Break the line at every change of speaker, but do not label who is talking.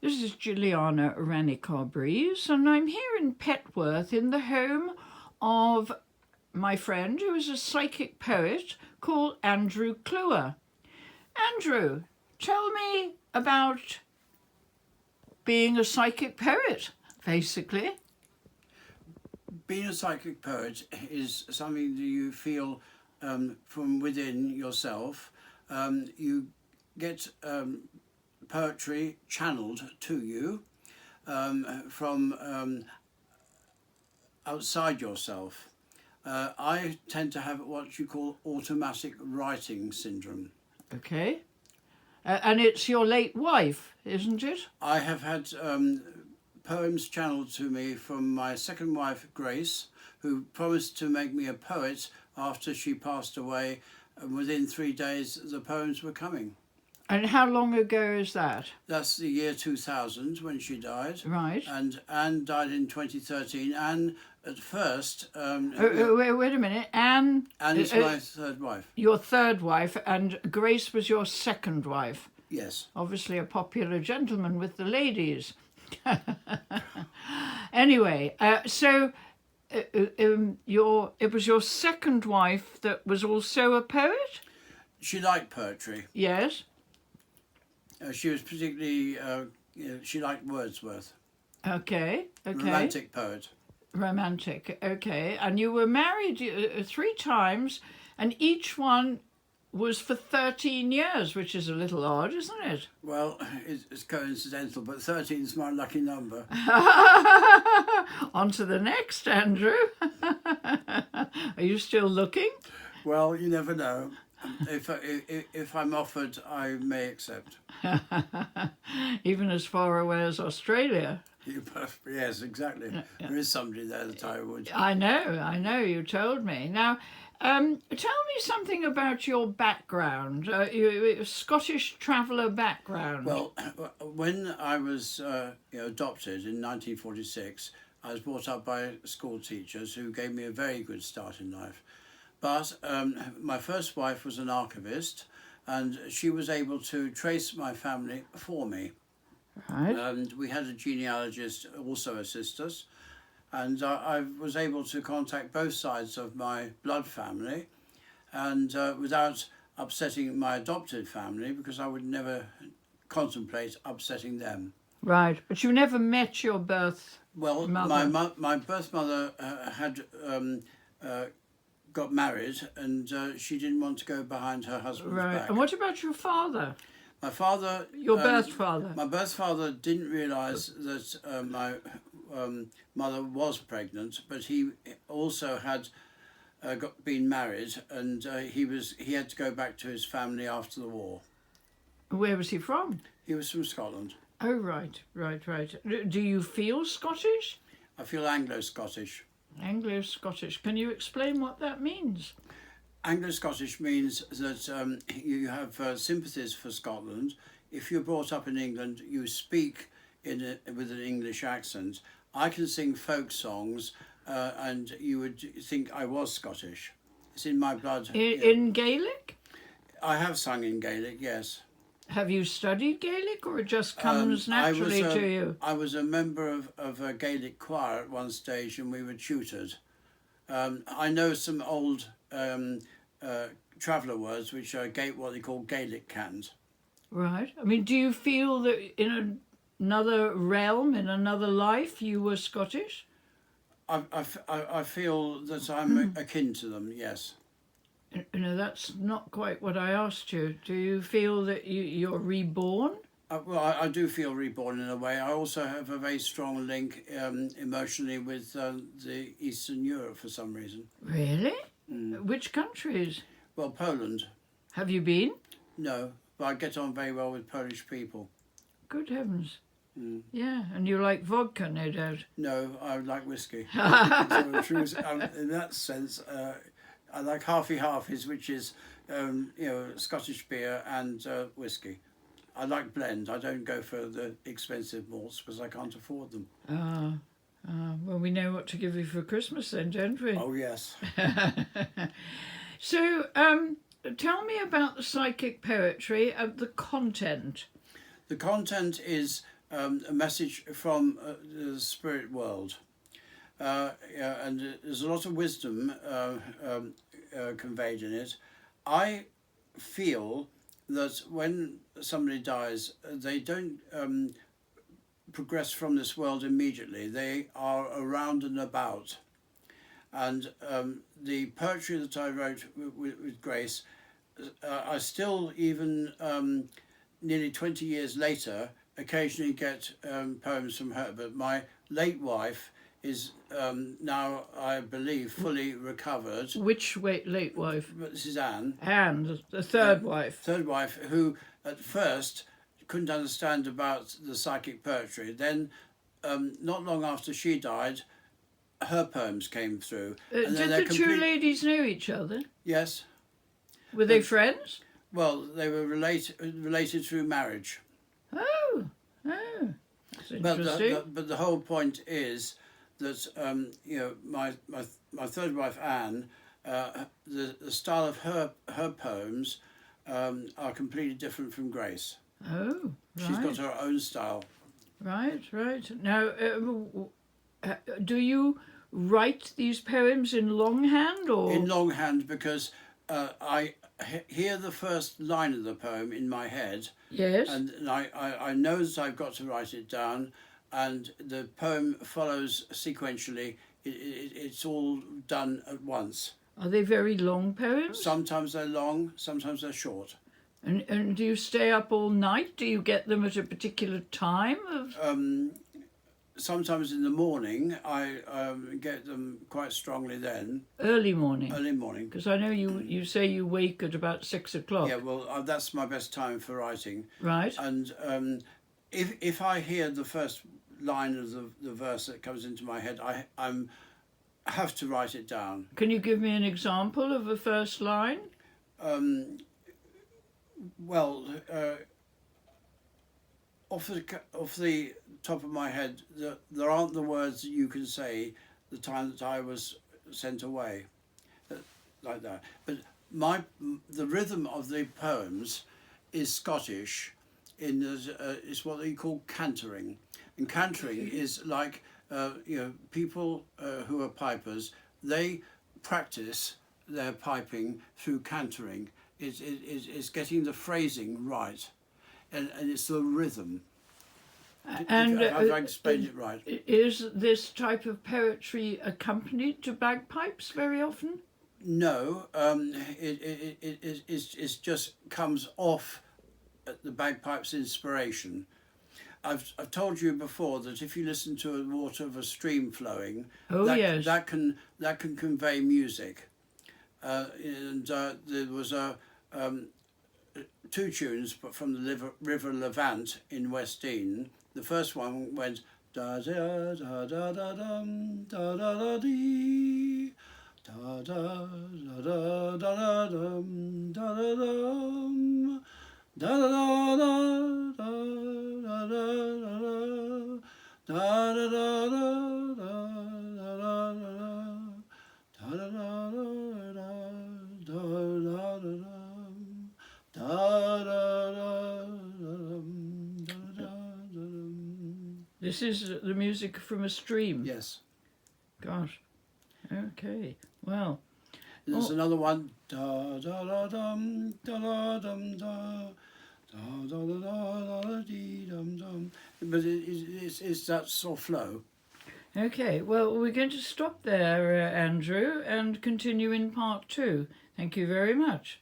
This is Jilliana Ranicar-Breese, and I'm here in Petworth in the home of my friend who is a psychic poet called Andrew Cluer. Andrew, tell me about being a psychic poet, basically.
Being a psychic poet is something that you feel from within yourself. You get poetry channeled to you from outside yourself. I tend to have what you call automatic writing syndrome.
Okay. And it's your late wife, isn't it?
I have had poems channeled to me from my second wife, Grace, who promised to make me a poet after she passed away. And within 3 days, the poems were coming.
And how long ago is that?
That's the year 2000 when she died.
Right.
And Anne died in 2013. Anne, at first...
wait a minute. Anne
is my third wife.
Your third wife, and Grace was your second wife.
Yes.
Obviously a popular gentleman with the ladies. Anyway, so it was your second wife that was also a poet?
She liked poetry.
Yes.
She was particularly, she liked Wordsworth.
Okay.
Romantic poet.
Romantic, okay. And you were married 3 times, and each one was for 13 years, which is a little odd, isn't it?
Well, it's coincidental, but 13 is my lucky number.
On to the next, Andrew. Are you still looking?
Well, you never know. If I'm offered, I may accept.
Even as far away as Australia.
Yes, exactly. Yeah. There is somebody there that I would.
I know, you told me. Now, tell me something about your background, your Scottish traveller background.
Well, when I was adopted in 1946, I was brought up by school teachers who gave me a very good start in life. But my first wife was an archivist, and she was able to trace my family for me.
Right.
And we had a genealogist also assist us, and I was able to contact both sides of my blood family, and without upsetting my adopted family, because I would never contemplate upsetting them.
Right, but you never met your birth
mother? Well, my birth mother had got married, and she didn't want to go behind her husband's back.
And what about your father?
My father...
Your birth father?
My birth father didn't realise that my mother was pregnant, but he also had been married, and he had to go back to his family after the war.
Where was he from?
He was from Scotland.
Oh, right. Do you feel Scottish?
I feel Anglo-Scottish.
Anglo-Scottish. Can you explain what that means?
Anglo-Scottish means that you have sympathies for Scotland. If you're brought up in England, you speak with an English accent. I can sing folk songs, and you would think I was Scottish. It's in my blood.
In Gaelic?
I have sung in Gaelic, yes.
Have you studied Gaelic, or it just comes naturally to you?
I was a member of a Gaelic choir at one stage, and we were tutored. I know some old traveller words which are what they call Gaelic cant. Right.
I mean, do you feel that in another realm, in another life, you were Scottish?
I feel that I'm akin to them, yes.
No, that's not quite what I asked you. Do you feel that you're reborn?
Well, I do feel reborn in a way. I also have a very strong link emotionally with the Eastern Europe for some reason.
Really? Which countries?
Well, Poland.
Have you been?
No, but I get on very well with Polish people.
Good heavens. Yeah, and you like vodka, no doubt?
No, I like whiskey. In that sense, I like halfies, which is Scottish beer and whiskey. I like blend. I don't go for the expensive malts because I can't afford them.
Well, we know what to give you for Christmas then, don't we?
Oh, yes.
So, tell me about the psychic poetry and the content.
The content is a message from the spirit world. Yeah, and there's a lot of wisdom conveyed in it. I feel that when somebody dies, they don't progress from this world immediately. They are around and about. And the poetry that I wrote with Grace, I still, even nearly 20 years later, occasionally get poems from her. But my late wife is now, I believe, fully recovered.
Which late wife?
This is Anne.
Anne, the third wife.
Third wife, who at first couldn't understand about the psychic poetry. Then, not long after she died, her poems came through.
Did the two ladies know each other?
Yes.
Were they friends?
Well, they were related through marriage.
Oh, that's interesting.
But the whole point is that you know, my third wife Anne, the style of her poems are completely different from Grace.
Oh, right.
She's got her own style.
Right. Now, do you write these poems in longhand or? In
longhand, because I hear the first line of the poem in my head.
Yes.
And I know that I've got to write it down, and the poem follows sequentially. It's all done at once.
Are they very long poems?
Sometimes they're long, sometimes they're short.
And do you stay up all night? Do you get them at a particular time?
Sometimes in the morning. I get them quite strongly then.
Early morning?
Early morning.
Because I know you say you wake at about 6 o'clock.
Yeah, well, that's my best time for writing.
Right.
And if I hear the first line of the verse that comes into my head, I have to write it down.
Can you give me an example of a first line?
Well, off the top of my head, there aren't the words that you can say the time that I was sent away, like that. But the rhythm of the poems is Scottish. It's what they call cantering, and cantering is like you know, people who are pipers. They practice their piping through cantering. It's getting the phrasing right, and it's the rhythm.
And
have I explained it right?
Is this type of poetry accompanied to bagpipes very often?
No, it just comes off at the bagpipes inspiration. I've told you before that if you listen to the water of a stream flowing, that can convey music. And there was two tunes from the River Levant in West Dean. The first one went da da da da da dum da da da dee da da da da da dum da da dum da da da da da da da da
This is the music from a stream?
Yes.
Gosh. Okay. Well.
There's another one. Da da da dum da da dum da da da da da dee dum dum. But it's that sort of flow.
Okay. Well, we're going to stop there, Andrew, and continue in part 2. Thank you very much.